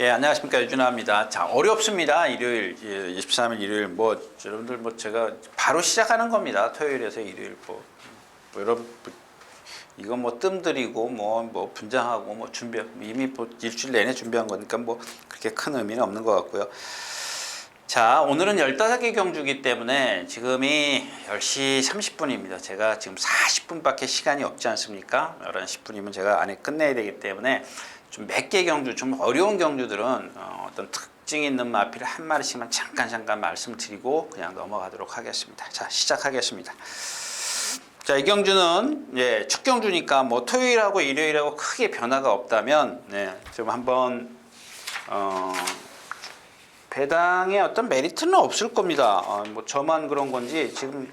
예, 안녕하십니까. 유준하입니다. 자, 어렵습니다. 일요일, 23일 일요일. 여러분들 제가 바로 시작하는 겁니다. 토요일에서 일요일. 여러분, 이거 뜸들이고, 분장하고, 이미 일주일 내내 준비한 거니까 그렇게 큰 의미는 없는 것 같고요. 자, 오늘은 15개 경주기 때문에 지금이 10시 30분입니다. 제가 지금 40분밖에 시간이 없지 않습니까? 11시 10분이면 제가 안에 끝내야 되기 때문에 좀 몇 개 경주, 좀 어려운 경주들은 어떤 특징 있는 마필을 한 마리씩만 잠깐 말씀드리고 그냥 넘어가도록 하겠습니다. 자, 시작하겠습니다. 자, 이 경주는 첫 경주니까 토요일하고 일요일하고 크게 변화가 없다면 좀 한번 배당의 어떤 메리트는 없을 겁니다. 저만 그런 건지 지금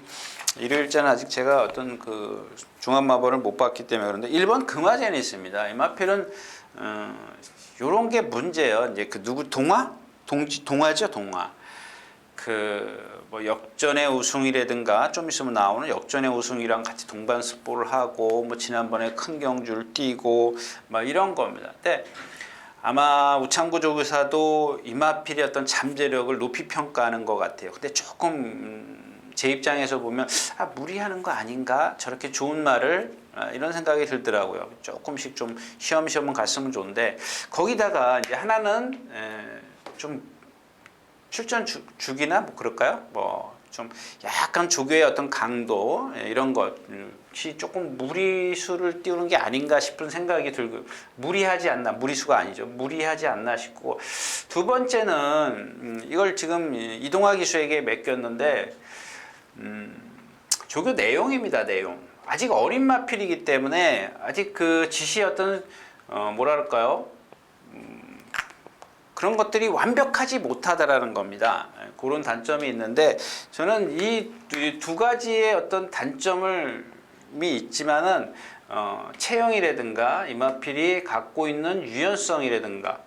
일요일자는 아직 제가 어떤 그 중앙마법을 못 봤기 때문에 그런데 1번 금화젠이 있습니다. 이 마필은 요런 게 문제예요. 이제 동화죠, 동화. 역전의 우승이라든가 좀 있으면 나오는 역전의 우승이랑 같이 동반습보를 하고 지난번에 큰 경주를 뛰고 이런 겁니다. 근데 아마 우창구 조교사도 이마필의 어떤 잠재력을 높이 평가하는 것 같아요. 근데 조금 제 입장에서 보면 무리하는 거 아닌가? 저렇게 좋은 말을 이런 생각이 들더라고요. 조금씩 좀 시험시험 갔으면 좋은데 거기다가 이제 하나는 좀 출전 주기나 그럴까요? 좀 약간 조교의 어떤 강도 이런 것이 조금 무리수를 띄우는 게 아닌가 싶은 생각이 들고 무리하지 않나, 무리수가 아니죠. 무리하지 않나 싶고 두 번째는 이걸 지금 이동화 기수에게 맡겼는데 조교 내용입니다. 내용. 아직 어린 마필이기 때문에 아직 그 지시의 어떤 뭐랄까요? 그런 것들이 완벽하지 못하다라는 겁니다. 그런 단점이 있는데 저는 이 두 가지의 어떤 단점이 있지만은 체형이라든가 이마필이 갖고 있는 유연성이라든가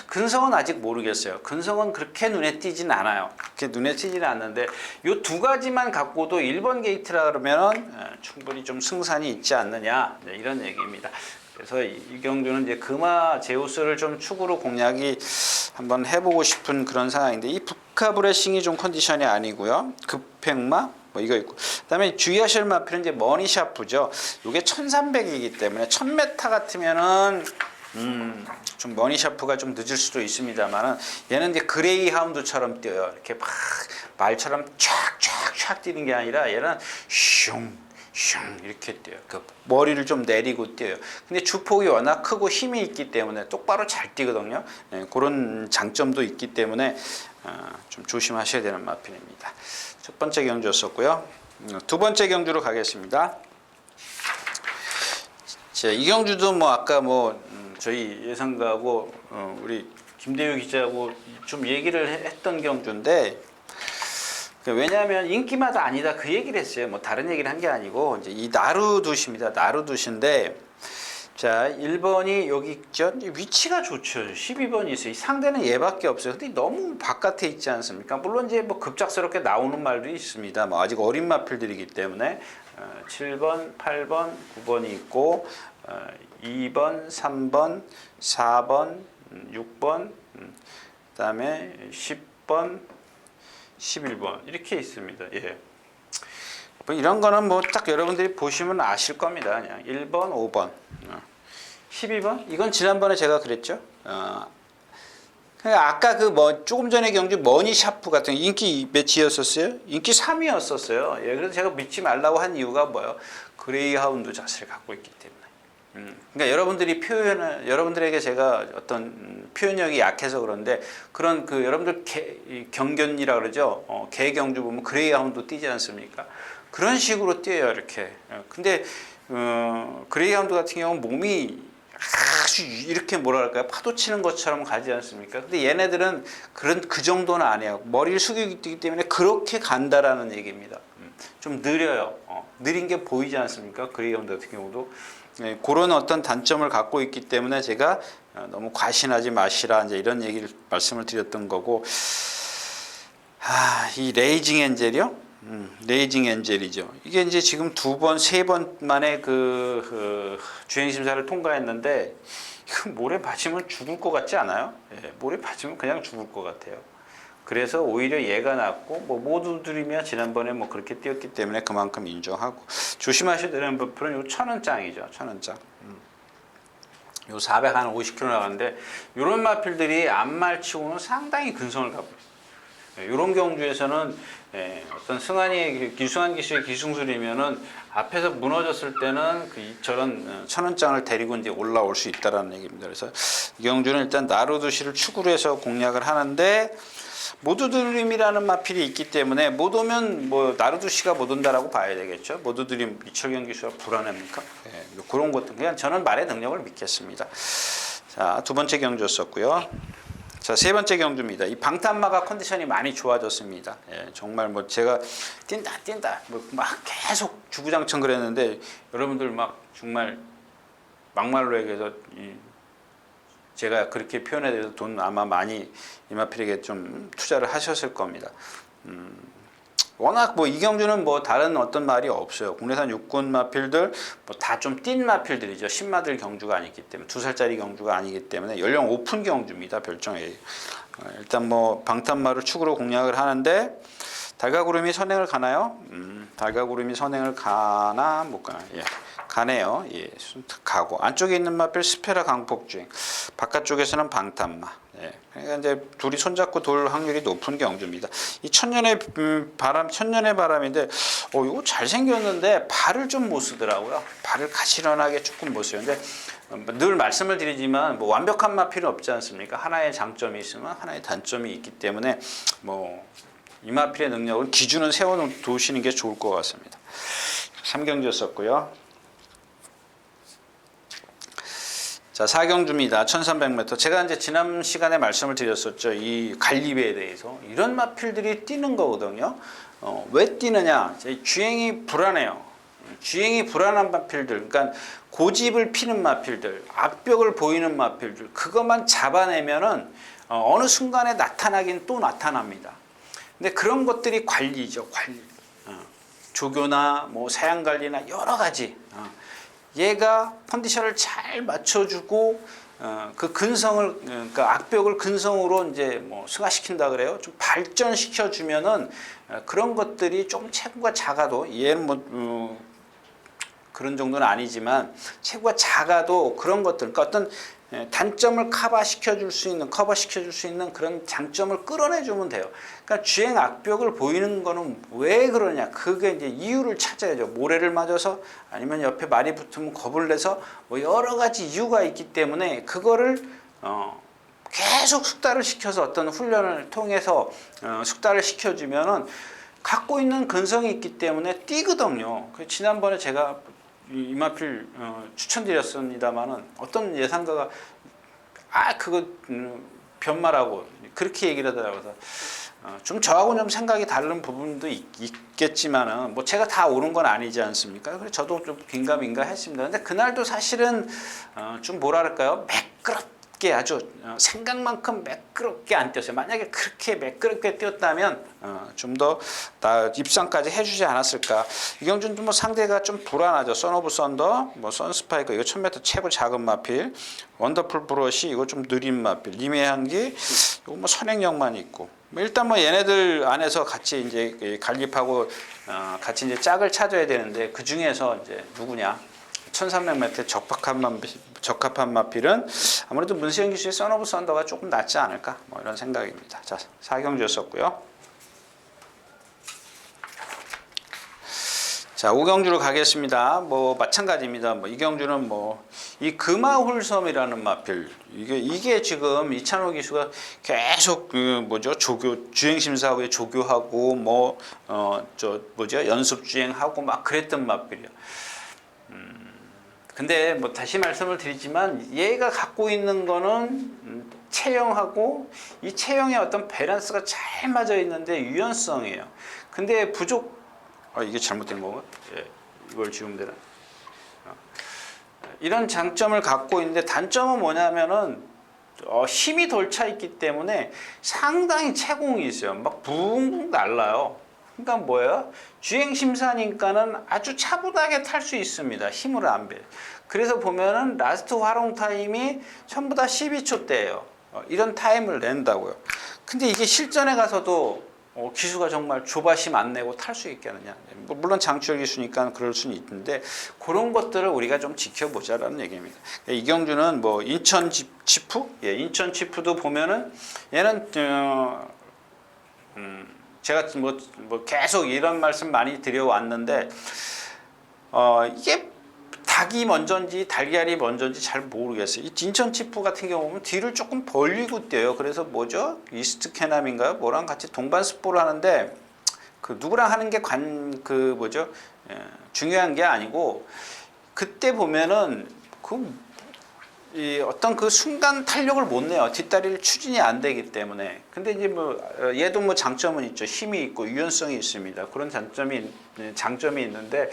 근성은 아직 모르겠어요. 근성은 그렇게 눈에 띄진 않아요. 그렇게 눈에 띄지는 않는데 이 두 가지만 갖고도 1번 게이트라 그러면은 충분히 좀 승산이 있지 않느냐 이런 얘기입니다. 그래서 이 경주는 이제 금화 제우스를 좀 축으로 공략이 한번 해보고 싶은 그런 상황인데 이 북카브레싱이 좀 컨디션이 아니고요. 급행마 이거 있고 그다음에 주의하실 마필은 이제 머니샤프죠. 이게 1300이기 때문에 1000m 같으면은 좀 머니샤프가 좀 늦을 수도 있습니다만은 얘는 이제 그레이 하운드처럼 뛰어요. 이렇게 막 말처럼 촥 뛰는 게 아니라 얘는 슝 이렇게 뛰어요. 머리를 좀 내리고 뛰어요. 근데 주폭이 워낙 크고 힘이 있기 때문에 똑바로 잘 뛰거든요. 그런 장점도 있기 때문에 좀 조심하셔야 되는 마필입니다. 첫 번째 경주였었고요. 두 번째 경주로 가겠습니다. 자, 이 경주도 아까 저희 예상가하고 우리 김대유 기자하고 좀 얘기를 했던 경주인데 왜냐하면 인기마다 아니다 그 얘기를 했어요. 다른 얘기를 한 게 아니고 이제 이 나루두시입니다. 나루두시인데 자 1번이 여기 있죠. 위치가 좋죠. 12번이 있어요. 상대는 얘밖에 없어요. 근데 너무 바깥에 있지 않습니까? 물론 이제 급작스럽게 나오는 말도 있습니다. 아직 어린 마필들이기 때문에 7번, 8번, 9번이 있고 2번, 3번, 4번, 6번, 그다음에 10번, 11번 이렇게 있습니다. 예. 이런 거는 딱 여러분들이 보시면 아실 겁니다. 그냥 1번, 5번, 12번 이건 지난번에 제가 그랬죠. 아까 조금 전에 경주 머니샤프 같은 인기 몇이었었어요? 인기 3위였었어요. 예, 그래서 제가 믿지 말라고 한 이유가 뭐예요? 그레이하운드 자세를 갖고 있기 때문에. 그러니까 여러분들에게 제가 어떤 표현력이 약해서 그런데 그런 여러분들 경견이라 그러죠. 개 경주 보면 그레이하운드 뛰지 않습니까? 그런 식으로 뛰어요, 이렇게. 근데 그레이하운드 같은 경우는 몸이 아주 이렇게 뭐랄까요? 파도 치는 것처럼 가지 않습니까? 근데 얘네들은 그 정도는 아니에요. 머리를 숙이기 뛰기 때문에 그렇게 간다라는 얘기입니다. 좀 느려요. 느린 게 보이지 않습니까? 그레이하운드 같은 경우도. 그런 어떤 단점을 갖고 있기 때문에 제가 너무 과신하지 마시라 이제 이런 얘기를 말씀을 드렸던 거고 이 레이징 엔젤이요? 레이징 엔젤이죠. 이게 이제 지금 2번, 3번 만에 주행 심사를 통과했는데 이거 모래 맞으면 죽을 것 같지 않아요? 예, 모래 맞으면 그냥 죽을 것 같아요. 그래서 오히려 얘가 낫고 뭐 모두들이며 지난번에 뭐 그렇게 뛰었기 때문에 그만큼 인정하고 조심하셔야 되는 부분은 요 1,000원장이죠. 1,000원장. 요 450km 나가는데 이런 마필들이 암말치고는 상당히 근성을 갖고 있어요. 이런 경주에서는 어떤 기승한 기수의 기승술이면은 앞에서 무너졌을 때는 저런 1,000원장을 데리고 이제 올라올 수 있다라는 얘기입니다. 그래서 이 경주는 일단 나루두시를 축으로 해서 공략을 하는데 모두드림이라는 마필이 있기 때문에 못 오면 뭐 나루두시가 못 온다라고 봐야 되겠죠. 모두드림 이철경 기수가 불안합니까? 그런 것들 그냥 저는 말의 능력을 믿겠습니다. 자, 두 번째 경주였었고요. 자, 세 번째 경주입니다. 이 방탄마가 컨디션이 많이 좋아졌습니다. 정말 뭐 제가 뛴다 뭐 막 계속 주구장창 그랬는데 여러분들 막 정말 막말로 얘기해서 제가 그렇게 표현에 대해서 돈 아마 많이 이마필에게 좀 투자를 하셨을 겁니다. 워낙 뭐 이 경주는 뭐 다른 어떤 말이 없어요. 국내산 육군 마필들 뭐 다 좀 뛴 마필들이죠. 신마들 경주가 아니기 때문에 2살짜리 경주가 아니기 때문에 연령 오픈 경주입니다. 별정에 일단 뭐 방탄마를 축으로 공략을 하는데 달가구름이 선행을 가나요? 달가구름이 선행을 가나 못 가나? 예. 가네요. 예, 가고 안쪽에 있는 마필 스페라 강폭주행, 바깥쪽에서는 방탄마. 예, 그러니까 이제 둘이 손잡고 돌 확률이 높은 경주입니다. 이 천년의 바람인데, 이거 잘 생겼는데 발을 좀 못 쓰더라고요. 발을 가시런하게 조금 못 써요. 근데 늘 말씀을 드리지만 뭐 완벽한 마필은 없지 않습니까? 하나의 장점이 있으면 하나의 단점이 있기 때문에 뭐 이 마필의 능력을 기준은 세워두시는 게 좋을 것 같습니다. 3경주였었고요. 자, 4경주입니다. 1300m. 제가 이제 지난 시간에 말씀을 드렸었죠. 이 갈리베에 대해서. 이런 마필들이 뛰는 거거든요. 왜 뛰느냐? 주행이 불안해요. 주행이 불안한 마필들. 그러니까 고집을 피는 마필들, 악벽을 보이는 마필들. 그것만 잡아내면은 어느 순간에 나타나긴 또 나타납니다. 근데 그런 것들이 관리죠. 관리. 조교나 뭐 사양관리나 여러 가지. 얘가 컨디션을 잘 맞춰주고 그 근성을 그러니까 악벽을 근성으로 이제 뭐 승화시킨다 그래요. 좀 발전시켜 주면은 그런 것들이 좀 체구가 작아도 얘는 뭐 그런 정도는 아니지만 체구가 작아도 그런 것들 그러니까 어떤 단점을 커버시켜 줄 수 있는 그런 장점을 끌어내 주면 돼요. 그러니까 주행 악벽을 보이는 거는 왜 그러냐? 그게 이제 이유를 찾아야죠. 모래를 맞아서 아니면 옆에 말이 붙으면 겁을 내서 뭐 여러 가지 이유가 있기 때문에 그거를 계속 숙달을 시켜서 어떤 훈련을 통해서 숙달을 시켜주면은 갖고 있는 근성이 있기 때문에 뛰거든요. 지난번에 제가 이마필 추천드렸습니다만은 어떤 예상가가 그거 변말하고 그렇게 얘기를 하더라고요. 좀 저하고는 좀 생각이 다른 부분도 있겠지만은 뭐 제가 다 옳은 건 아니지 않습니까? 그래서 저도 좀 긴가민가 했습니다. 근데 그날도 사실은 좀 뭐랄까요? 매끄럽게 아주 생각만큼 매끄럽게 안 뛰었어요. 만약에 그렇게 매끄럽게 뛰었다면 좀 더 입상까지 해주지 않았을까. 이경준도 뭐 상대가 좀 불안하죠. 선 오브 썬더, 뭐 선스파이크 이거 1000m 최고 작은 마필, 원더풀 브러쉬 이거 좀 느린 마필, 님의 향기 이거 뭐 선행력만 있고. 일단 뭐 얘네들 안에서 같이 이제 갈립하고 같이 이제 짝을 찾아야 되는데 그 중에서 이제 누구냐? 1300m에 적합한 마필은 아무래도 문세영 기수의 선 오브 썬더가 조금 낫지 않을까 뭐 이런 생각입니다. 자, 4경주였었고요. 자, 5경주로 가겠습니다. 뭐 마찬가지입니다. 뭐 이 경주는 뭐 이 금화홀섬이라는 마필 이게 지금 이찬호 기수가 계속 주행 심사 후에 조교하고 뭐 연습 주행하고 막 그랬던 마필이야. 근데 뭐 다시 말씀을 드리지만 얘가 갖고 있는 거는 체형하고 이 체형의 어떤 밸런스가 잘 맞아 있는데 유연성이에요. 근데 이게 잘못된 건가? 예, 이걸 지우면 되나? 이런 장점을 갖고 있는데 단점은 뭐냐면은 힘이 덜 차 있기 때문에 상당히 채공이 있어요. 막 붕붕 날라요. 그러니까 뭐예요? 주행 심사니까는 아주 차분하게 탈 수 있습니다. 힘을 안 배. 그래서 보면은 라스트 활용 타임이 전부 다 12초대예요. 이런 타임을 낸다고요. 근데 이게 실전에 가서도 기수가 정말 조바심 안 내고 탈 수 있겠느냐. 물론 장추열 기수니까 그럴 수는 있는데 그런 것들을 우리가 좀 지켜보자라는 얘기입니다. 이경주는 뭐 인천 치프? 예, 인천 치프도 보면은 얘는 제가 뭐 계속 이런 말씀 많이 드려왔는데 이게 닭이 먼저인지 달걀이 먼저인지 잘 모르겠어요. 이 인천 치프 같은 경우는 뒤를 조금 벌리고 뛰어요. 그래서 뭐죠? 이스트 캐남인가요? 뭐랑 같이 동반 스포를 하는데 그 누구랑 하는 게 뭐죠? 중요한 게 아니고 그때 보면은 이 어떤 그 순간 탄력을 못 내요. 뒷다리를 추진이 안 되기 때문에. 근데 이제 뭐 얘도 뭐 장점은 있죠. 힘이 있고 유연성이 있습니다. 그런 장점이 있는데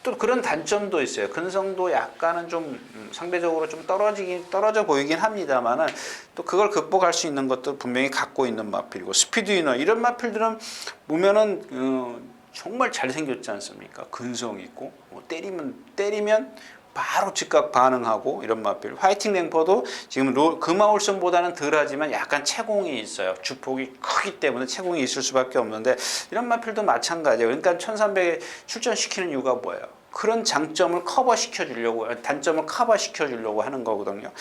또 그런 단점도 있어요. 근성도 약간은 좀 상대적으로 좀 떨어져 보이긴 합니다만은 또 그걸 극복할 수 있는 것도 분명히 갖고 있는 마필이고 스피드 위너 이런 마필들은 보면은 정말 잘생겼지 않습니까? 근성 있고 뭐 때리면 바로 즉각 반응하고 이런 마필. 화이팅 랭퍼도 지금 금화올선보다는 덜하지만 약간 채공이 있어요. 주폭이 크기 때문에 채공이 있을 수밖에 없는데 이런 마필도 마찬가지예요. 그러니까 1300에 출전시키는 이유가 뭐예요? 그런 장점을 커버시켜 주려고, 단점을 커버시켜 주려고 하는 거거든요.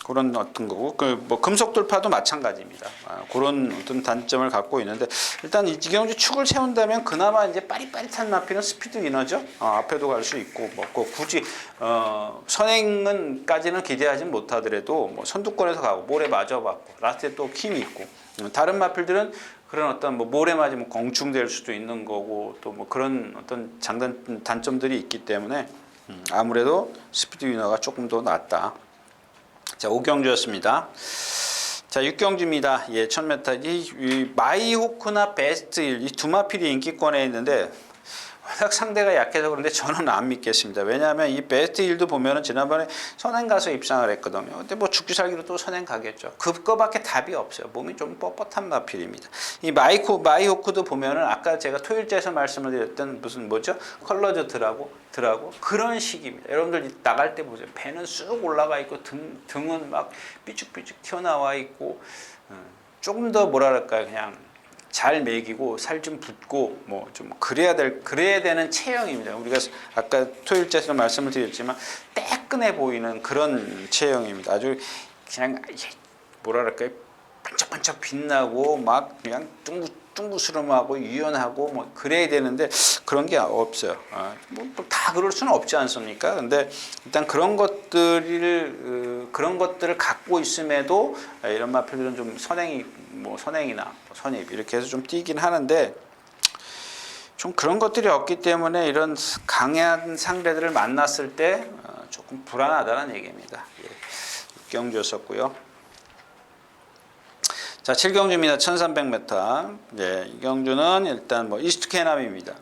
그런 어떤 거고, 뭐 금속 돌파도 마찬가지입니다. 그런 어떤 단점을 갖고 있는데 일단 이경주 축을 세운다면 그나마 이제 빠릿빠릿한 마필은 스피드 위너죠. 앞에도 갈 수 있고, 뭐 굳이 선행은까지는 기대하지 못하더라도 뭐 선두권에서 가고 모래 맞아봤고 라스트에 또 힘이 있고 다른 마필들은 그런 어떤 뭐 모래 맞으면 공충될 수도 있는 거고 또 뭐 그런 어떤 단점들이 있기 때문에 아무래도 스피드 위너가 조금 더 낫다. 자, 5경주였습니다. 자, 6경주입니다. 예, 1000m. 이 마이호크나 베스트 1, 이 두 마필이 인기권에 있는데 워낙 상대가 약해서 그런데 저는 안 믿겠습니다. 왜냐하면 이 베스트 1도 보면은 지난번에 선행 가서 입상을 했거든요. 근데 뭐 죽기 살기로 또 선행 가겠죠. 그거밖에 답이 없어요. 몸이 좀 뻣뻣한 마필입니다. 이 마이호크도 보면은 아까 제가 토일제에서 말씀을 드렸던 무슨 뭐죠? 컬러즈 드라고 그런 식입니다. 여러분들 나갈 때 보세요. 배는 쑥 올라가 있고 등은 막 삐죽삐죽 튀어나와 있고 조금 더 뭐랄까요, 그냥 잘 먹이고 살 좀 붓고 뭐 좀 그래야 되는 체형입니다. 우리가 아까 토일제에서 말씀을 드렸지만 따끈해 보이는 그런 체형입니다. 아주 그냥 뭐랄까요, 반짝반짝 빛나고 막 그냥 둥그스름하고 유연하고 뭐 그래야 되는데 그런 게 없어요. 뭐 다 그럴 수는 없지 않습니까? 근데 일단 그런 것들을 갖고 있음에도 이런 마필들은 좀 선행이나 선입 이렇게 해서 좀 뛰긴 하는데 좀 그런 것들이 없기 때문에 이런 강한 상대들을 만났을 때 조금 불안하다는 얘기입니다. 예, 6경주였었고요. 자, 7경주입니다. 1300m. 예, 이 경주는 일단 뭐 이스트 캐남입니다.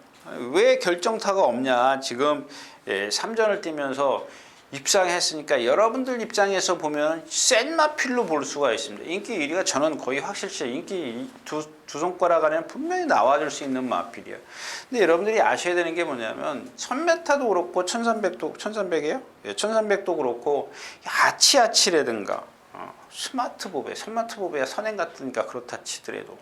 왜 결정타가 없냐? 지금 3전을 뛰면서 입상했으니까 여러분들 입장에서 보면 센 마필로 볼 수가 있습니다. 인기 1위가 저는 거의 확실시 인기 두 손가락 안에는 분명히 나와줄 수 있는 마필이에요. 근데 여러분들이 아셔야 되는 게 뭐냐면 1000m도 그렇고 1300이에요? 예, 1300도 그렇고 아치아치라든가 스마트보베야 선행 같으니까 그렇다 치더라도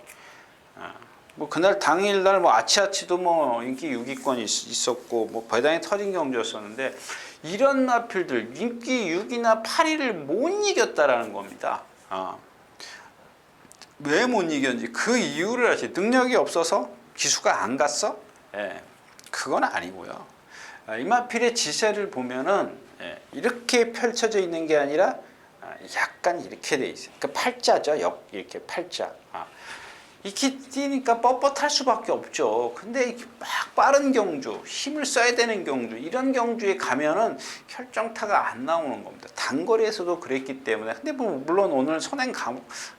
뭐 그날 당일날 뭐 아치아치도 뭐 인기 6위권이 있었고 뭐 배당이 터진 경주였었는데 이런 마필들 인기 6위나 8위를 못 이겼다라는 겁니다. 왜 못 이겼는지 그 이유를 아시 능력이 없어서 기수가 안 갔어? 예, 그건 아니고요. 이 마필의 지세를 보면은 이렇게 펼쳐져 있는 게 아니라 약간 이렇게 돼 있어요. 그러니까 팔자죠. 이렇게 팔자. 이렇게 뛰니까 뻣뻣할 수밖에 없죠. 근데 막 빠른 경주, 힘을 써야 되는 경주, 이런 경주에 가면은 결정타가 안 나오는 겁니다. 단거리에서도 그랬기 때문에. 근데 뭐 물론 오늘 선행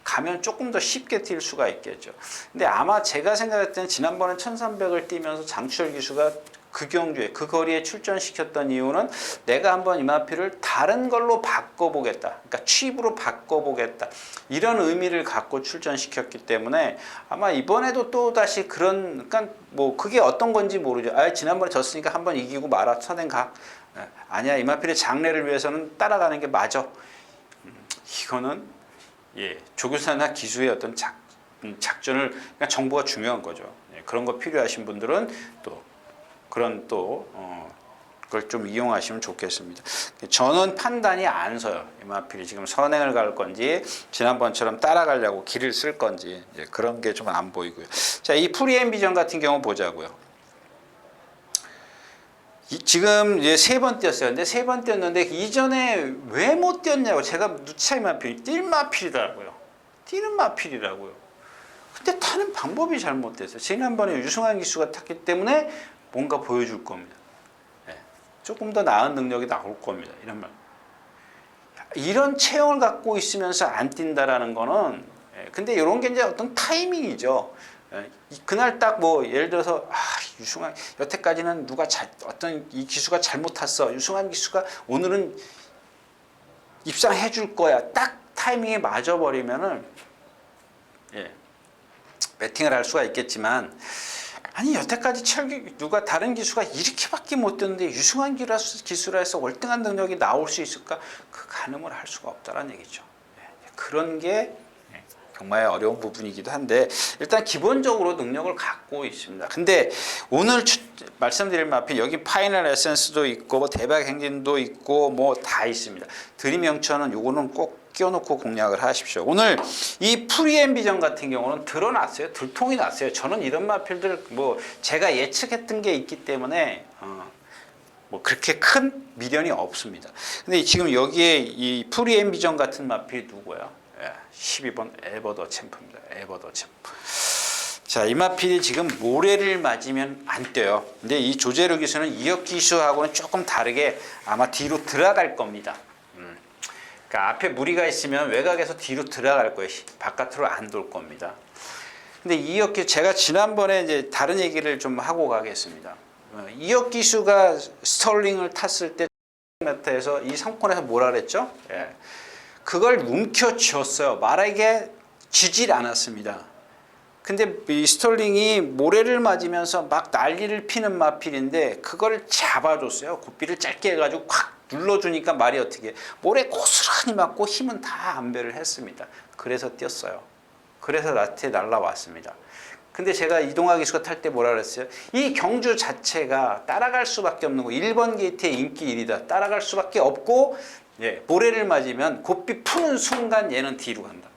가면 조금 더 쉽게 뛸 수가 있겠죠. 근데 아마 제가 생각할 때는 지난번에 1300을 뛰면서 장추열 기수가 그 경주에 그 거리에 출전시켰던 이유는 내가 한번 이마필을 다른 걸로 바꿔보겠다. 그러니까 칩으로 바꿔보겠다. 이런 의미를 갖고 출전시켰기 때문에 아마 이번에도 또 다시 그러니까 뭐 그게 어떤 건지 모르죠. 지난번에 졌으니까 한번 이기고 마라 선행 가. 아니야, 이마필의 장래를 위해서는 따라가는 게 맞아. 이거는 조교사나 기수의 어떤 작전을 그러니까 정보가 중요한 거죠. 그런 거 필요하신 분들은 또 그런 그걸 좀 이용하시면 좋겠습니다. 저는 판단이 안 서요. 이마필이 지금 선행을 갈 건지 지난번처럼 따라가려고 길을 쓸 건지 그런 게 좀 안 보이고요. 자, 이 프리엠 비전 같은 경우 보자고요. 지금 이제 3번 뛰었어요. 근데 3번 뛰었는데 이전에 왜 못 뛰었냐고 제가 누차 이마필 뛸마필이더라고요. 뛰는 마필이라고요. 근데 타는 방법이 잘못됐어요. 지난번에 유승환 기수가 탔기 때문에 뭔가 보여줄 겁니다. 조금 더 나은 능력이 나올 겁니다. 이런 말. 이런 체형을 갖고 있으면서 안 뛴다라는 거는 근데 이런 게 이제 어떤 타이밍이죠. 그날 딱 뭐 예를 들어서 유승환 여태까지는 누가 어떤 이 기수가 잘못 탔어. 유승환 기수가 오늘은 입상해 줄 거야. 딱 타이밍에 맞아 버리면은 배팅을 할 수가 있겠지만 아니 여태까지 누가 다른 기수가 이렇게밖에 못 뛰었는데 유승환 기수라 해서 월등한 능력이 나올 수 있을까? 그 가늠을 할 수가 없다는 얘기죠. 그런 게 정말 어려운 부분이기도 한데 일단 기본적으로 능력을 갖고 있습니다. 근데 오늘 말씀드릴 마필 여기 파이널 에센스도 있고 대박 행진도 있고 뭐 다 있습니다. 드림 영천은 요거는 꼭 끼워놓고 공략을 하십시오. 오늘 이 프리엠 비전 같은 경우는 드러났어요. 들통이 났어요. 저는 이런 마필들 뭐 제가 예측했던 게 있기 때문에 뭐 그렇게 큰 미련이 없습니다. 근데 지금 여기에 이 프리엠 비전 같은 마필이 누구예요? 12번 에버더 챔프입니다. 에버더 챔프. 자, 이 마필이 지금 모래를 맞으면 안 뛰어요. 근데 이 조제루 기수는 이혁 기수하고는 조금 다르게 아마 뒤로 들어갈 겁니다. 그러니까 앞에 무리가 있으면 외곽에서 뒤로 들어갈 거예요. 바깥으로 안 돌 겁니다. 근데 이혁 기수 제가 지난번에 이제 다른 얘기를 좀 하고 가겠습니다. 이혁 기수가 스털링을 탔을 때 메타에서 이 상권에서 뭐라 그랬죠? 그걸 움켜쥐었어요. 말하기에 지질 않았습니다. 근데 이 스털링이 모래를 맞으면서 막 난리를 피는 마필인데 그걸 잡아줬어요. 고삐를 짧게 해가지고 콱 눌러주니까 말이 어떻게 모래 고스란히 맞고 힘은 다 안배를 했습니다. 그래서 뛰었어요. 그래서 나한테 날라왔습니다. 근데 제가 이동하 기수가 탈 때 뭐라 그랬어요? 이 경주 자체가 따라갈 수밖에 없는 거 1번 게이트의 인기 1위다. 따라갈 수밖에 없고 모래를 맞으면 고삐 푸는 순간 얘는 뒤로 간다.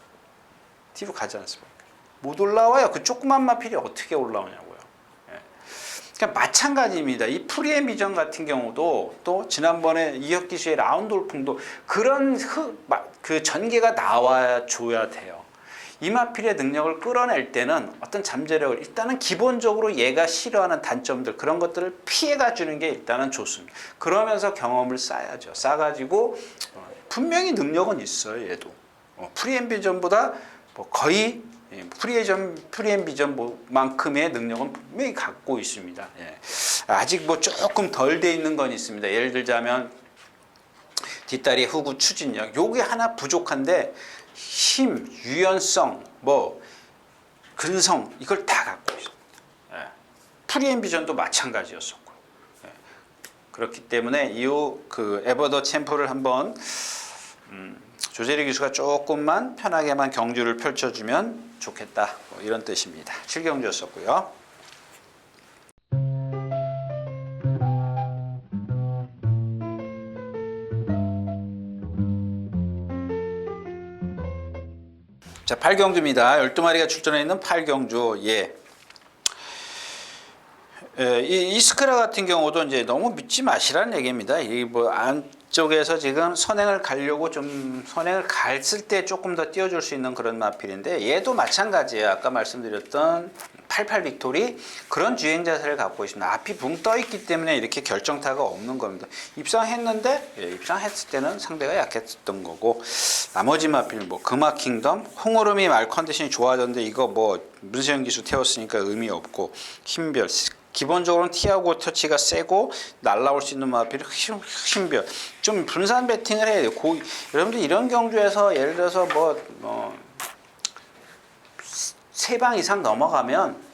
뒤로 가지 않습니까? 못 올라와요. 그 조그만 마필이 어떻게 올라오냐고요. 그러니까 마찬가지입니다. 이 프리엠 비전 같은 경우도 또 지난번에 이혁 기수의 라운드 돌풍도 그런 그 전개가 나와줘야 돼요. 이 마필의 능력을 끌어낼 때는 어떤 잠재력을 일단은 기본적으로 얘가 싫어하는 단점들 그런 것들을 피해가 주는 게 일단은 좋습니다. 그러면서 경험을 쌓아야죠. 쌓아가지고 분명히 능력은 있어요. 얘도 프리엠 비전보다 거의 프리엠 비전만큼의 능력은 분명히 갖고 있습니다. 아직 뭐 조금 덜 돼 있는 건 있습니다. 예를 들자면 뒷다리 후구 추진력 요게 하나 부족한데 힘, 유연성, 뭐 근성 이걸 다 갖고 있습니다. 프리엠 비전도 마찬가지였었고 그렇기 때문에 이후 그 에버더 챔프를 한번 조제리 기수가 조금만 편하게만 경주를 펼쳐주면 좋겠다 뭐 이런 뜻입니다. 7경주였었고요. 자, 8경주입니다. 12마리가 출전해 있는 8경주. 이 이스크라 같은 경우도 이제 너무 믿지 마시라는 얘기입니다. 이 뭐 안쪽에서 지금 선행을 가려고 좀 선행을 갔을 때 조금 더 띄워줄 수 있는 그런 마필인데 얘도 마찬가지예요. 아까 말씀드렸던 88 빅토리 그런 주행 자세를 갖고 있습니다. 앞이 붕 떠 있기 때문에 이렇게 결정타가 없는 겁니다. 입상했는데 입상했을 때는 상대가 약했던 거고 나머지 마필 뭐 금화 킹덤 홍오름이 말 컨디션이 좋아졌는데 이거 뭐 문세영 기수 태웠으니까 의미 없고 흰별 기본적으로는 티하고 터치가 세고 날라올 수 있는 마필이 흰별 좀 분산 배팅을 해야 돼요. 여러분들 이런 경주에서 예를 들어서 뭐 3방 이상 넘어가면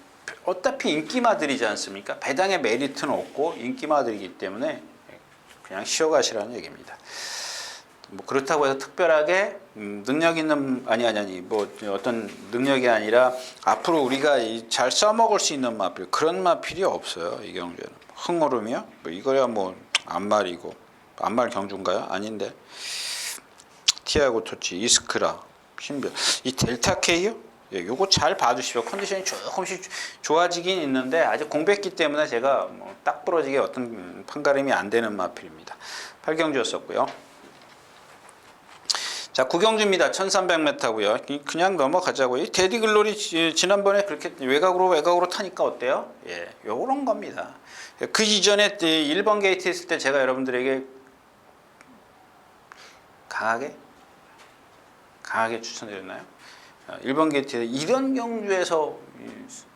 어차피 인기마들이지 않습니까? 배당의 메리트는 없고 인기마들이기 때문에 그냥 쉬어가시라는 얘기입니다. 뭐 그렇다고 해서 특별하게 능력 있는 아니 뭐 어떤 능력이 아니라 앞으로 우리가 잘 써먹을 수 있는 마필 그런 마필이 없어요. 이 경주에는 흥오름이요? 뭐 이거야 뭐 안말이고 안말 경주인가요? 아닌데 티아고 토치 이스크라 신별 이 델타 K요? 예, 요거 잘 봐주십시오. 컨디션이 조금씩 좋아지긴 있는데 아직 공백기 때문에 제가 뭐 딱 부러지게 어떤 판가름이 안 되는 마필입니다. 8경주였었고요. 자, 9경주입니다. 1300m고요. 그냥 넘어가자고요. 이 데디 글로리 지난번에 그렇게 외곽으로 타니까 어때요? 예, 요런 겁니다. 그 이전에 1번 게이트 했을 때 제가 여러분들에게 강하게 추천드렸나요? 1번 게이트에 이런 경주에서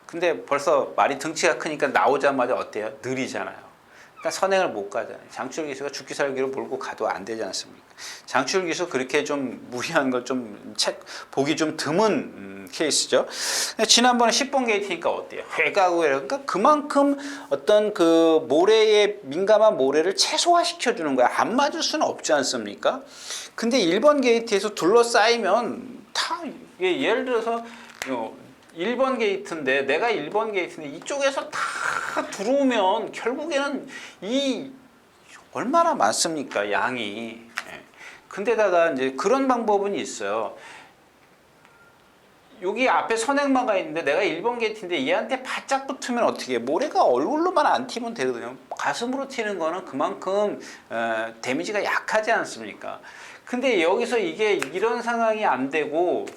근데 벌써 말이 등치가 크니까 나오자마자 어때요? 느리잖아요. 그러니까 선행을 못 가잖아요. 장출 기수가 죽기 살기로 몰고 가도 안 되지 않습니까? 장출 기수 그렇게 좀 무리한 걸 좀 보기 좀 드문 케이스죠. 지난번에 10번 게이트니까 어때요? 회가고 그러니까 그만큼 어떤 그 모래의 민감한 모래를 최소화시켜 주는 거야. 안 맞을 수는 없지 않습니까? 근데 1번 게이트에서 둘러싸이면 다 예를 들어서 1번 게이트인데 내가 1번 게이트인데 이쪽에서 다 들어오면 결국에는 이 얼마나 많습니까 양이. 근데다가 이제 그런 방법은 있어요. 여기 앞에 선행마가 있는데 내가 1번 게이트인데 얘한테 바짝 붙으면 어떻게 해? 모래가 얼굴로만 안 튀면 되거든요. 가슴으로 튀는 거는 그만큼 데미지가 약하지 않습니까? 근데 여기서 이게 이런 상황이 안 되고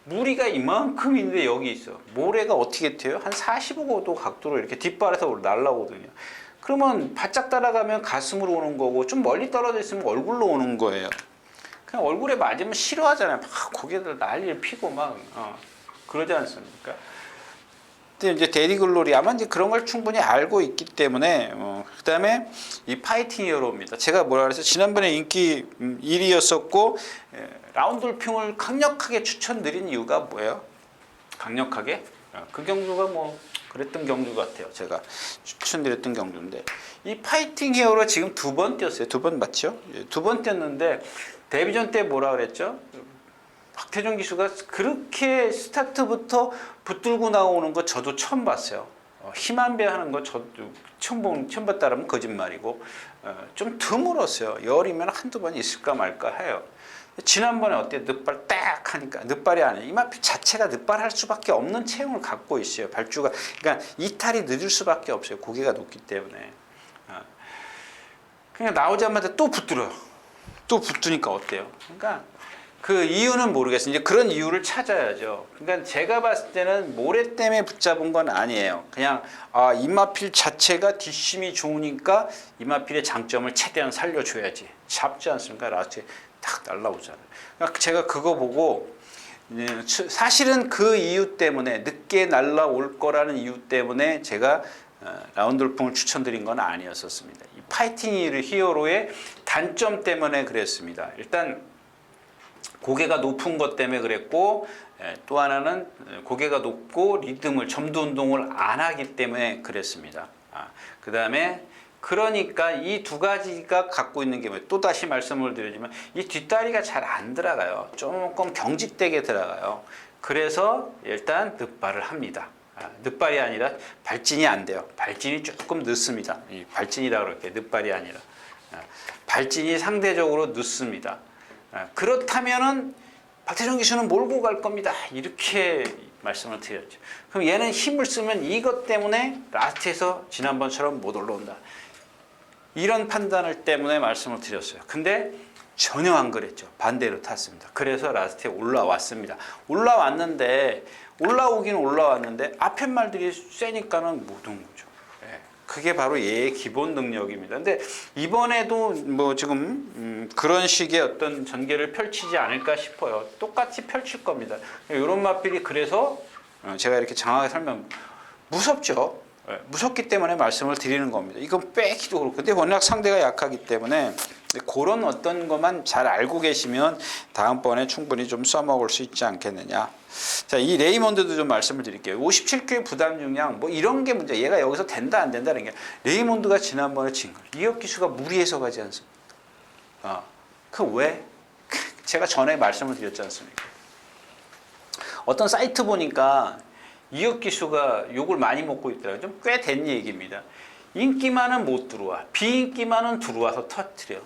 무리가 이만큼 있는데 여기 있어. 모래가 어떻게 튀어요? 한 45도 각도로 이렇게 뒷발에서 날라오거든요. 그러면 바짝 따라가면 가슴으로 오는 거고 좀 멀리 떨어져 있으면 얼굴로 오는 거예요. 그냥 얼굴에 맞으면 싫어하잖아요. 막 고개들 난리를 피고 막 그러지 않습니까? 근데 이제 데디 글로리 아마 이제 그런 걸 충분히 알고 있기 때문에 그다음에 이 파이팅 히어로입니다. 제가 뭐라 그래서 지난번에 인기 1위였었고 라운돌핑을 강력하게 추천드린 이유가 뭐예요? 강력하게 그 경주가 뭐 그랬던 경주 같아요. 제가 추천드렸던 경주인데 이 파이팅 히어로 지금 2번 뛰었어요. 2번 맞죠? 2번 뛰었는데 데뷔전 때 뭐라 그랬죠? 박태종 기수가 그렇게 스타트부터 붙들고 나오는 거 저도 처음 봤어요. 힘안배 하는 거 저도 처음 봤다라면 거짓말이고 좀 드물었어요. 열이면 한두 번 있을까 말까 해요. 지난번에 어때? 늑발 딱 하니까 늑발이 아니에요. 이마피 자체가 늑발할 수밖에 없는 체형을 갖고 있어요. 발주가 그러니까 이탈이 늦을 수밖에 없어요. 고개가 높기 때문에. 그냥 나오자마자 또 붙들어요. 또 붙으니까 어때요? 그러니까 그 이유는 모르겠어요. 이제 그런 이유를 찾아야죠. 그러니까 제가 봤을 때는 모래 때문에 붙잡은 건 아니에요. 그냥 이마필 자체가 뒷심이 좋으니까 이마필의 장점을 최대한 살려줘야지. 잡지 않습니까? 라스트에 탁 날라오잖아요. 그러니까 제가 그거 보고 사실은 그 이유 때문에 늦게 날라올 거라는 이유 때문에 제가 라운돌풍을 추천드린 건 아니었었습니다. 이 파이팅 히어로의 단점 때문에 그랬습니다. 일단 고개가 높은 것 때문에 그랬고 또 하나는 고개가 높고 리듬을 점도 운동을 안 하기 때문에 그랬습니다. 그 다음에 그러니까 이 두 가지가 갖고 있는 게 뭐예요? 또 다시 말씀을 드리지만 이 뒷다리가 잘 안 들어가요. 조금 경직되게 들어가요. 그래서 일단 늑발을 합니다. 늑발이 아니라 발진이 안 돼요. 발진이 조금 늦습니다. 발진이라 그럴게요. 늑발이 아니라 발진이 상대적으로 늦습니다. 그렇다면은 박태종 기수는 몰고 갈 겁니다. 이렇게 말씀을 드렸죠. 그럼 얘는 힘을 쓰면 이것 때문에 라스트에서 지난번처럼 못 올라온다. 이런 판단을 때문에 말씀을 드렸어요. 근데 전혀 안 그랬죠. 반대로 탔습니다. 그래서 라스트에 올라왔습니다. 올라오긴 올라왔는데 앞에 말들이 세니까는 못 온 거죠. 그게 바로 얘의 기본 능력입니다. 근데 이번에도 뭐 지금 그런 식의 어떤 전개를 펼치지 않을까 싶어요. 똑같이 펼칠 겁니다. 이런 마필이 그래서 제가 이렇게 장하게 설명 무섭죠. 무섭기 때문에 말씀을 드리는 겁니다. 이건 빼기도 그렇고, 근데 워낙 상대가 약하기 때문에 그런 어떤 것만 잘 알고 계시면 다음번에 충분히 좀 써먹을 수 있지 않겠느냐. 자, 이 레이몬드도 좀 말씀을 드릴게요. 57kg 부담 중량 뭐 이런 게 문제. 얘가 여기서 된다 안 된다는 게 레이몬드가 지난번에 친 거. 이혁 기수가 무리해서 가지 않습니까? 그 왜? 제가 전에 말씀을 드렸지 않습니까? 어떤 사이트 보니까 이혁 기수가 욕을 많이 먹고 있더라고요. 좀 꽤 된 얘기입니다. 인기만은 못 들어와. 비인기만은 들어와서 터뜨려.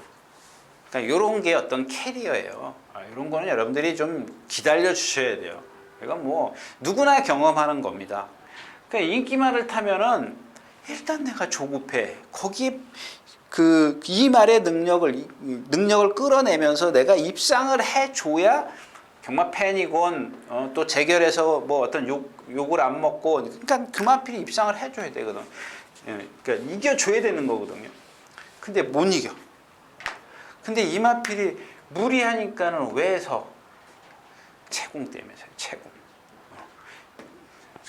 그러니까 이런 게 어떤 캐리어예요. 이런 거는 여러분들이 좀 기다려 주셔야 돼요. 이건 뭐 누구나 경험하는 겁니다. 그러니까 인기말을 타면은 일단 내가 조급해. 거기에 이 말의 능력을 끌어내면서 내가 입상을 해줘야 정말 팬이건 또 재결해서 뭐 어떤 욕을 안 먹고, 그러니까 그만필이 입상을 해줘야 되거든. 그러니까 이겨줘야 되는 거거든요. 근데 못 이겨. 근데 이마필이 무리하니까는 왜서? 채공 때문에. 채공.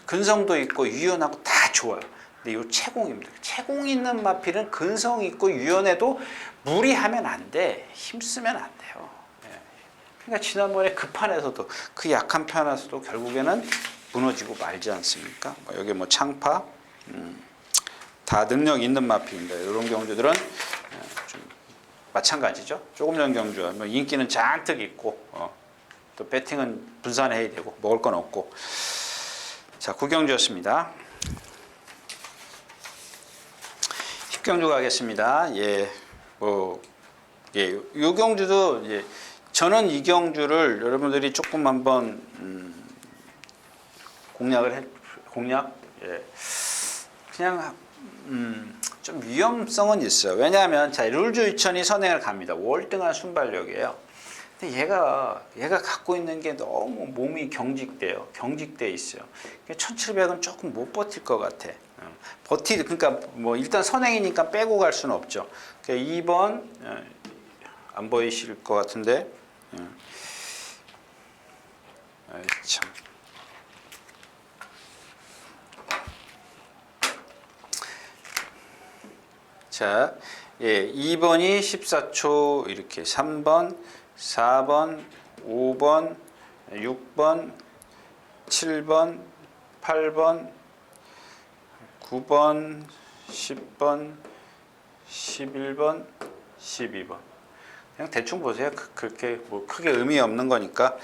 근성도 있고 유연하고 다 좋아요. 근데 이 채공입니다. 채공 있는 마필은 근성 있고 유연해도 무리하면 안 돼. 힘쓰면 안 돼요. 그러니까 지난번에 그 판에서도 그 약한 편에서도 결국에는 무너지고 말지 않습니까? 여기 뭐 창파, 다 능력 있는 마필입니다. 이런 경주들은 좀 마찬가지죠. 조금 전 경주와 뭐 인기는 잔뜩 있고 또 배팅은 분산해야 되고 먹을 건 없고. 자, 9경주였습니다. 10경주 가겠습니다. 요 경주도 저는 이 경주를 여러분들이 조금 한번 그냥 좀 위험성은 있어요. 왜냐하면 자, 룰주 2000이 선행을 갑니다. 월등한 순발력이에요. 근데 얘가 갖고 있는 게 너무 몸이 경직돼 있어요. 1700은 조금 못 버틸 것 같아. 그러니까 뭐 일단 선행이니까 빼고 갈 수는 없죠. 그러니까 2번 안 보이실 것 같은데. 참. 자, 2번이 14초 이렇게 3번, 4번, 5번, 6번, 7번, 8번, 9번, 10번, 11번, 12번. 그냥 대충 보세요. 그렇게 뭐 크게 의미 없는 거니까.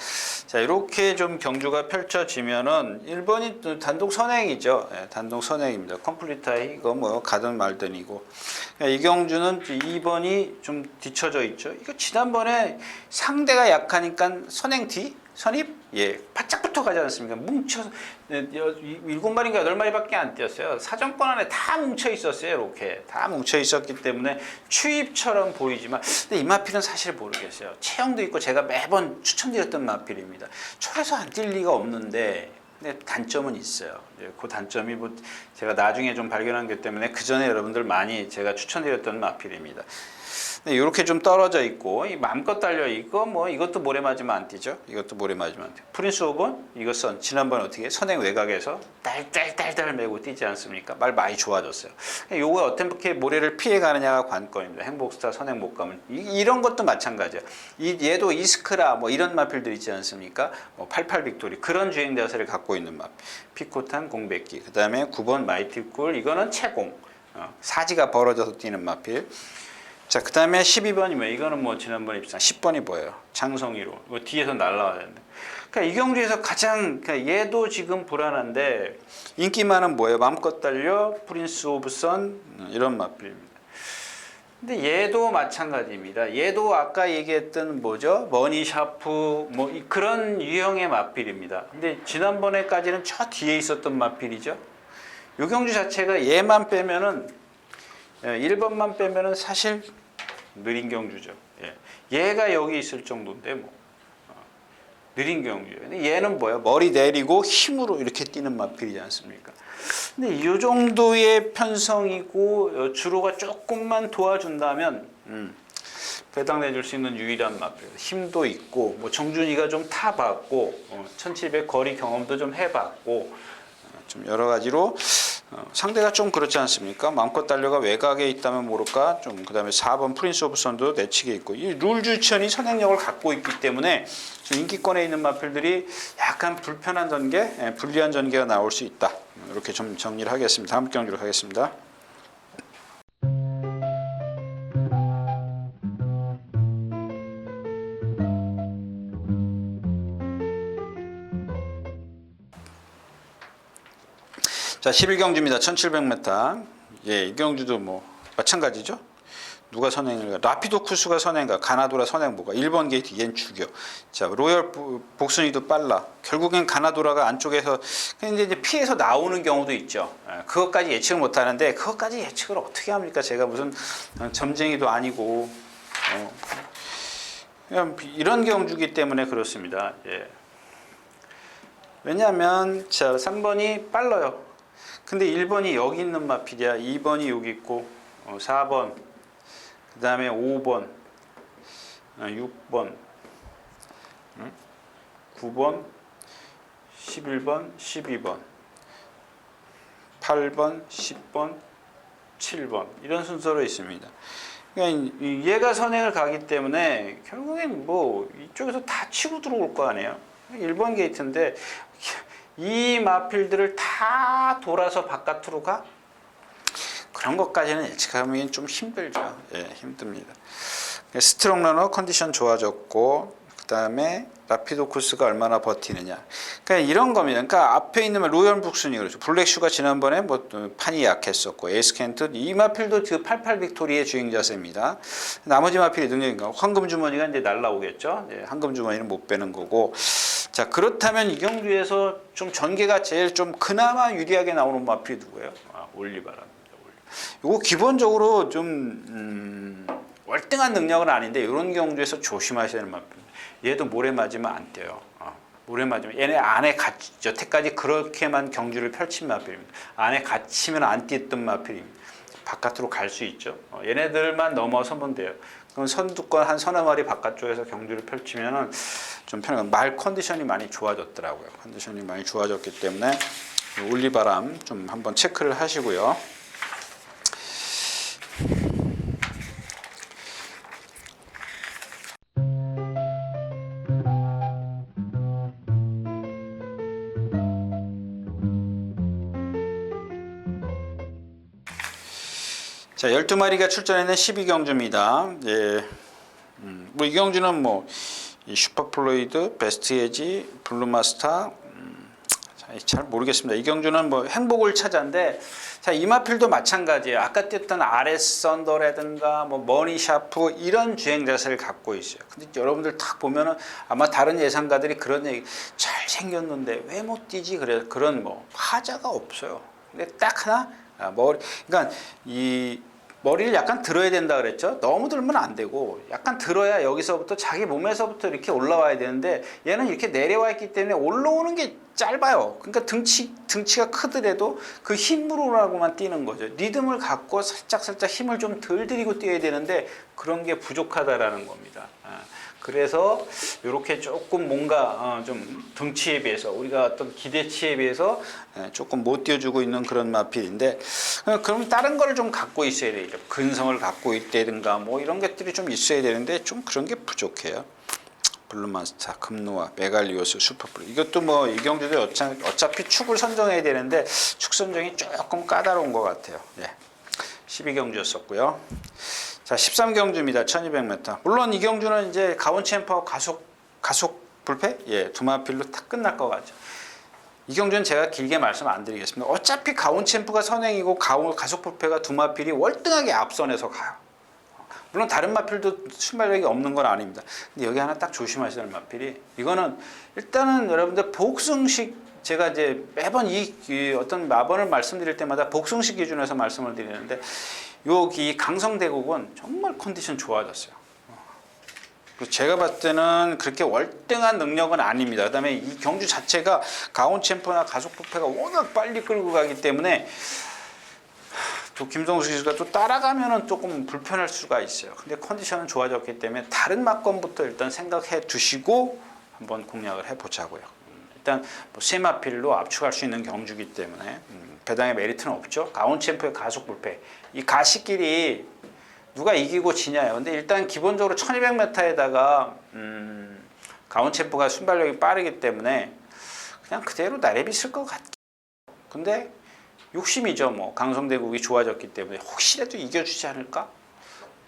자, 이렇게 좀 경주가 펼쳐지면은 1번이 단독 선행이죠. 단독 선행입니다. 컴플리타이 이거 뭐 가든 말든이고. 이 경주는 2번이 좀 뒤쳐져 있죠. 이거 지난번에 상대가 약하니까 선행 뒤 선입 바짝 붙어 가지 않습니까? 뭉쳐 7마리인가 8마리밖에 안 뛰었어요. 사정권 안에 다 뭉쳐 있었어요. 이렇게 다 뭉쳐 있었기 때문에 추입처럼 보이지만, 근데 이 마필은 사실 모르겠어요. 체형도 있고 제가 매번 추천드렸던 마필입니다. 철에서 안 뛸 리가 없는데, 근데 단점은 있어요. 그 단점이 뭐 제가 나중에 좀 발견한 게 때문에 그 전에 여러분들 많이 제가 추천드렸던 마필입니다. 이렇게 좀 떨어져 있고, 마음껏 달려 있고, 뭐 이것도 모래 맞으면 안 뛰죠. 이것도 모래 맞으면 안 뛰죠. 프린스 오븐 이것은 지난번 어떻게 선행 외곽에서 딸딸딸딸 메고 뛰지 않습니까? 말 많이 좋아졌어요. 요거 어떻게 모래를 피해 가느냐가 관건입니다. 행복스타 선행 못 가면 이런 것도 마찬가지야. 얘도 이스크라 뭐 이런 마필들 있지 않습니까? 뭐 88 빅토리 그런 주행 자세를 갖고 있는 마필. 피코탄 공백기. 그다음에 9번 마이티꿀 이거는 채공. 사지가 벌어져서 뛰는 마필. 자, 그 다음에 12번이면 이거는 뭐 지난번에 비슷한 10번이 뭐예요? 장성이로. 이거 뒤에서 날라와야 되는데. 그러니까 이 경주에서 가장, 그러니까 얘도 지금 불안한데, 인기만은 뭐예요? 마음껏 달려, 프린스 오브 선, 이런 마필입니다. 근데 얘도 마찬가지입니다. 얘도 아까 얘기했던 뭐죠? 머니 샤프, 뭐 그런 유형의 마필입니다. 근데 지난번에까지는 저 뒤에 있었던 마필이죠. 이 경주 자체가 얘만 빼면은 1번만 빼면은 사실 느린 경주죠. 얘가 여기 있을 정도인데 뭐 느린 경주예요. 근데 얘는 뭐야? 머리 내리고 힘으로 이렇게 뛰는 마필이지 않습니까? 근데 이 정도의 편성이고 주로가 조금만 도와준다면 배당 내줄 수 있는 유일한 마필. 힘도 있고 뭐 정준이가 좀 타봤고 1700 거리 경험도 좀 해봤고 좀 여러 가지로 상대가 좀 그렇지 않습니까? 마음껏 달려가 외곽에 있다면 모를까? 좀 그다음에 4번 프린스 오브 선도 내치게 있고 이 룰주천이 선행력을 갖고 있기 때문에 인기권에 있는 마필들이 약간 불편한 전개, 불리한 전개가 나올 수 있다. 이렇게 좀 정리를 하겠습니다. 다음 경기로 가겠습니다. 자, 11경주입니다. 1700m. 예, 이 경주도 뭐 마찬가지죠. 누가 선행인가? 라피도쿠스가 선행가? 가나도라 선행보가? 1번 게이트 얜 죽여. 자, 로열 복순이도 빨라. 결국엔 가나도라가 안쪽에서 근데 이제 피해서 나오는 경우도 있죠. 그것까지 예측을 못 하는데 그것까지 예측을 어떻게 합니까? 제가 무슨 점쟁이도 아니고 그냥 이런 경주기 때문에 그렇습니다. 예. 왜냐하면 자, 3번이 빨라요. 근데 1번이 여기 있는 마필이야. 2번이 여기 있고 4번 그 다음에 5번 6번 9번 11번 12번 8번 10번 7번 이런 순서로 있습니다. 그러니까 얘가 선행을 가기 때문에 결국엔 뭐 이쪽에서 다 치고 들어올 거 아니에요. 1번 게이트인데 이 마필들을 다 돌아서 바깥으로 가? 그런 것까지는 예측하면 좀 힘들죠. 예, 힘듭니다. 스트롱 러너 컨디션 좋아졌고 그 다음에 라피도쿠스가 얼마나 버티느냐. 그러니까 이런 겁니다. 그러니까 앞에 있는 로열 북순이 그렇죠. 블랙슈가 지난번에 뭐 판이 약했었고 에이스켄트 이 마필도 그 88 빅토리의 주행자세입니다. 나머지 마필이 능력인가? 황금 주머니가 이제 날라오겠죠. 예, 황금 주머니는 못 빼는 거고. 자, 그렇다면 이 경주에서 좀 전개가 제일 좀 그나마 유리하게 나오는 마필이 누구예요? 올리바라입니다. 이거 기본적으로 좀 월등한 능력은 아닌데 이런 경주에서 조심하셔야 되는 마필. 얘도 모래 맞으면 안 돼요. 모래 맞으면 얘네 안에 여태까지 그렇게만 경주를 펼친 마필입니다. 안에 갇히면 안 뛰었던 마필입니다. 바깥으로 갈 수 있죠. 얘네들만 넘어서면 돼요. 그럼 선두권 한 서너 마리 바깥쪽에서 경주를 펼치면은 좀 편한 말 컨디션이 많이 좋아졌더라고요. 컨디션이 많이 좋아졌기 때문에 올리바람 좀 한번 체크를 하시고요. 자, 12마리가 출전했는 12경주입니다. 예. 뭐 이 경주는 뭐 슈퍼플로이드, 베스트 에지, 블루마스터 잘 모르겠습니다. 이 경주는 뭐 행복을 찾아인데 자, 이마필도 마찬가지예요. 아까 뛰었던 RS 썬더라든가 뭐 머니샤프 이런 주행 자세를 갖고 있어요. 근데 여러분들 딱 보면은 아마 다른 예상가들이 그런 얘기 잘 생겼는데 왜 못 뛰지? 그래 그런 뭐 하자가 없어요. 근데 딱 하나 머리 그러니까 이 머리를 약간 들어야 된다 그랬죠. 너무 들면 안 되고 약간 들어야 여기서부터 자기 몸에서부터 이렇게 올라와야 되는데 얘는 이렇게 내려와 있기 때문에 올라오는 게 짧아요. 그러니까 등치가 크더라도 그 힘으로라고만 뛰는 거죠. 리듬을 갖고 살짝 힘을 좀 덜 들이고 뛰어야 되는데 그런 게 부족하다라는 겁니다. 그래서 이렇게 조금 뭔가 좀 등치에 비해서 우리가 어떤 기대치에 비해서 조금 못 뛰어주고 있는 그런 마필인데 그럼 다른 걸 좀 갖고 있어야 되죠. 근성을 갖고 있다든가 뭐 이런 것들이 좀 있어야 되는데 좀 그런 게 부족해요. 블루마스터, 금노아, 메갈리오스, 슈퍼플루 이것도 뭐 이 경주도 어차피 축을 선정해야 되는데 축 선정이 조금 까다로운 것 같아요. 예. 12경주였었고요. 자, 13경주입니다. 1200m. 물론 이 경주는 이제 가온 챔프하고 가속 불패? 예, 두 마필로 딱 끝날 것 같죠. 이 경주는 제가 길게 말씀 안 드리겠습니다. 어차피 가온 챔프가 선행이고 가속 불패가 두 마필이 월등하게 앞선에서 가요. 물론 다른 마필도 순발력이 없는 건 아닙니다. 근데 여기 하나 딱 조심하셔야 될 마필이 이거는 일단은 여러분들 복승식 제가 이제 매번 이 어떤 마번을 말씀드릴 때마다 복승식 기준에서 말씀을 드리는데 여기 강성대국은 정말 컨디션 좋아졌어요. 제가 봤을 때는 그렇게 월등한 능력은 아닙니다. 그 다음에 이 경주 자체가 가온 챔프나 가속 부패가 워낙 빨리 끌고 가기 때문에 또 김성수 선수가 또 따라가면은 조금 불편할 수가 있어요. 근데 컨디션은 좋아졌기 때문에 다른 막건부터 일단 생각해 두시고 한번 공략을 해보자고요. 일단 뭐 세마필로 압축할 수 있는 경주기 때문에 배당의 메리트는 없죠. 가온챔프의 가속 불패. 이 가시길이 누가 이기고 지냐요. 근데 일단 기본적으로 1200m에다가 가온챔프가 순발력이 빠르기 때문에 그냥 그대로 내비쓸 것 같긴. 근데 욕심이죠. 뭐 강성대국이 좋아졌기 때문에 혹시라도 이겨주지 않을까?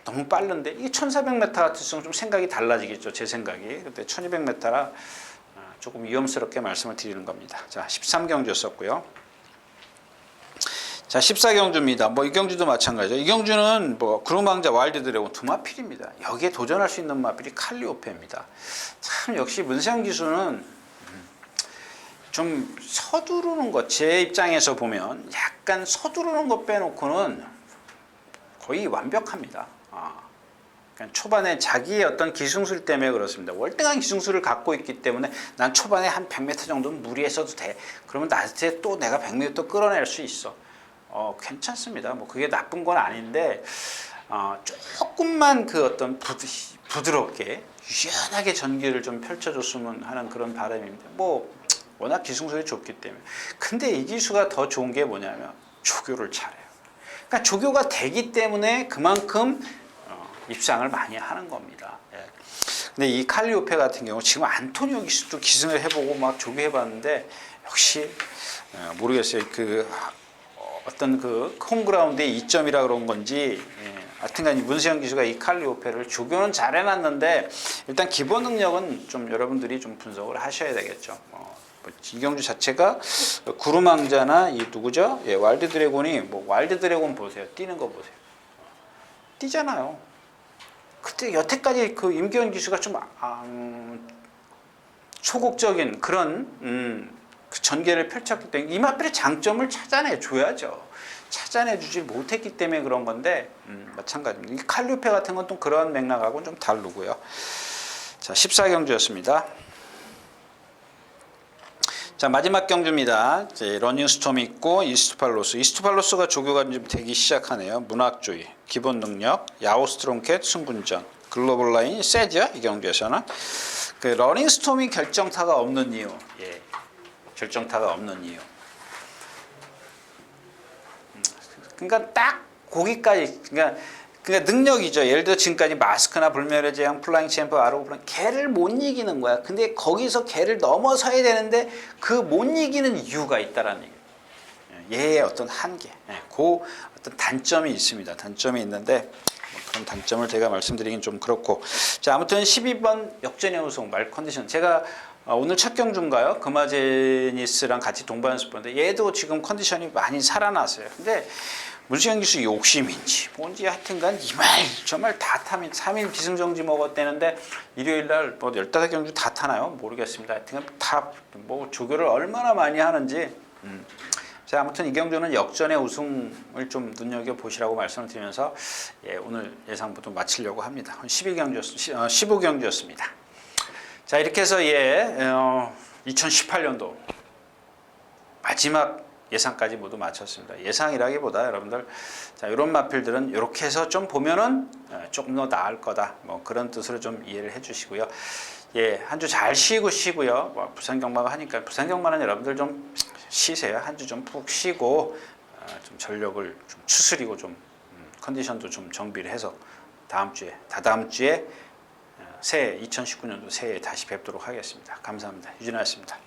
너무 빠른데 이게 1400m 같을수록 좀 생각이 달라지겠죠. 제 생각이. 근데 1200m라 조금 위험스럽게 말씀을 드리는 겁니다. 자, 13경주였었고요. 자, 14경주입니다. 뭐 이 경주도 마찬가지죠. 이 경주는 뭐 구름왕자 와일드 드래곤 두 마필입니다. 여기에 도전할 수 있는 마필이 칼리오페입니다. 참 역시 문세영 기수는 좀 서두르는 것, 제 입장에서 보면 약간 서두르는 것 빼놓고는 거의 완벽합니다. 그러니까 초반에 자기의 어떤 기승술 때문에 그렇습니다. 월등한 기승술을 갖고 있기 때문에 난 초반에 한 100m 정도는 무리했어도 돼. 그러면 나한테 또 내가 100m 또 끌어낼 수 있어. 괜찮습니다. 뭐 그게 나쁜 건 아닌데 조금만 그 어떤 부드럽게 유연하게 전기를 좀 펼쳐줬으면 하는 그런 바람입니다. 뭐 워낙 기승술이 좋기 때문에. 근데 이 기수가 더 좋은 게 뭐냐면 조교를 잘해요. 그러니까 조교가 되기 때문에 그만큼 입상을 많이 하는 겁니다. 예. 근데 이 칼리오페 같은 경우 지금 안토니오 기수도 기승을 해보고 막 조교해봤는데 역시 모르겠어요. 그 어떤 그 홈그라운드의 이점이라 그런 건지 하여튼간 이 문세영 기수가 이 칼리오페를 조교는 잘 해놨는데 일단 기본 능력은 좀 여러분들이 좀 분석을 하셔야 되겠죠. 이 경주 자체가 구름왕자나 이 누구죠? 예, 와일드 드래곤이 뭐 와일드 드래곤 보세요. 뛰는 거 보세요. 뛰잖아요. 그때 여태까지 그 임기현 기수가 좀 소극적인 그런 그 전개를 펼쳤기 때문에 이 마필의 장점을 찾아내 줘야죠. 찾아내 주지 못했기 때문에 그런 건데 마찬가지입니다. 이 칼리오페 같은 건 또 그런 맥락하고는 좀 다르고요. 자, 14경주였습니다. 자, 마지막 경주입니다. 이제 러닝스톰이 있고 이스트팔로스. 이스트팔로스가 조교가 이제 되기 시작하네요. 문학주의, 기본 능력, 야오스트롱캣, 승군전, 글로벌 라인 세죠. 이 경주에서는 그 러닝스톰이 결정타가 없는 이유. 예, 결정타가 없는 이유. 그러니까 딱 거기까지. 그러니까 능력이죠. 예를 들어 지금까지 마스크나 불멸의 재앙, 플라잉 챔프, 아로우 플라잉 걔를 못 이기는 거야. 근데 거기서 걔를 넘어서야 되는데 그 못 이기는 이유가 있다라는 얘기예요. 얘의 어떤 한계, 그 어떤 단점이 있습니다. 단점이 있는데 그런 단점을 제가 말씀드리긴 좀 그렇고. 자, 아무튼 12번 역전의 우승 말 컨디션. 제가 오늘 첫 경주인가요? 금화제니스랑 같이 동반 연습 보는데 얘도 지금 컨디션이 많이 살아났어요. 근데 문세영 기수 욕심인지 뭔지 하여튼간 이 말 저 말 다 타면 3일 기승정지 먹었대는데 일요일날 뭐 15경주 다 타나요? 모르겠습니다. 하여튼간 다 뭐 조교를 얼마나 많이 하는지. 자, 아무튼 이 경주는 역전의 우승을 좀 눈여겨보시라고 말씀을 드리면서 예, 오늘 예상부터 마치려고 합니다. 15경주였습니다. 자, 이렇게 해서 2018년도 마지막 예상까지 모두 마쳤습니다. 예상이라기보다 여러분들 자, 이런 마필들은 이렇게 해서 좀 보면은 조금 더 나을 거다. 뭐 그런 뜻으로 좀 이해를 해주시고요. 예, 한 주 잘 쉬고요. 뭐 부산 경마가 하니까 부산 경마는 여러분들 좀 쉬세요. 한 주 좀 푹 쉬고 좀 전력을 좀 추스리고 좀 컨디션도 좀 정비를 해서 다다음 주에 새해 2019년도 새해에 다시 뵙도록 하겠습니다. 감사합니다. 유진아였습니다.